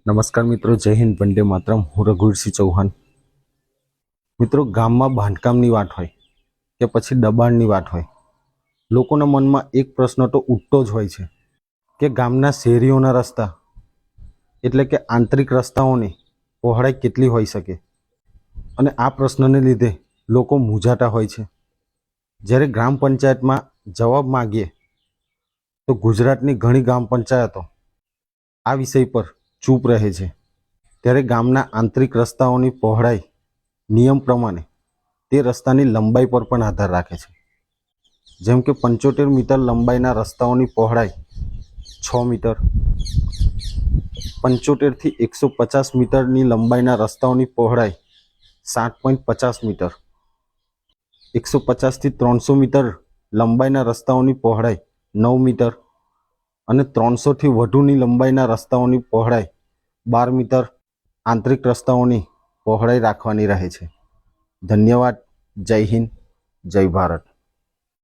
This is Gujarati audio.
નમસ્કાર મિત્રો, જય હિન્દ, વંદે માતરમ. હું રઘુવીરસિંહ ચૌહાણ. મિત્રો, ગામમાં બાંધકામની વાત હોય કે પછી દબાણની વાત હોય, લોકોના મનમાં એક પ્રશ્ન તો ઉઠતો જ હોય છે કે ગામના શેરીઓના રસ્તા એટલે કે આંતરિક રસ્તાઓની પહોળાઈ કેટલી હોઈ શકે. અને આ પ્રશ્નને લીધે લોકો મૂંઝાતા હોય છે. જ્યારે ગ્રામ પંચાયતમાં જવાબ માગીએ તો ગુજરાતની ઘણી ગ્રામ પંચાયતો આ વિષય પર ચૂપ રહે છે. ત્યારે ગામના આંતરિક રસ્તાઓની પહોળાઈ નિયમ પ્રમાણે તે રસ્તાની લંબાઈ પર પણ આધાર રાખે છે. જેમ કે 75 મીટર લંબાઈના રસ્તાઓની પહોળાઈ 6 મીટર, 75 થી 150 મીટરની લંબાઈના રસ્તાઓની પહોળાઈ 7.50 મીટર, 150 થી 300 મીટર લંબાઈના રસ્તાઓની પહોળાઈ 9 મીટર અને 300 થી વધુની લંબાઈના રસ્તાઓની પહોળાઈ 12 મીટર આંતરિક રસ્તાઓની પહોળાઈ રાખવાની રહે છે. ધન્યવાદ. જય હિન્દ, જય ભારત.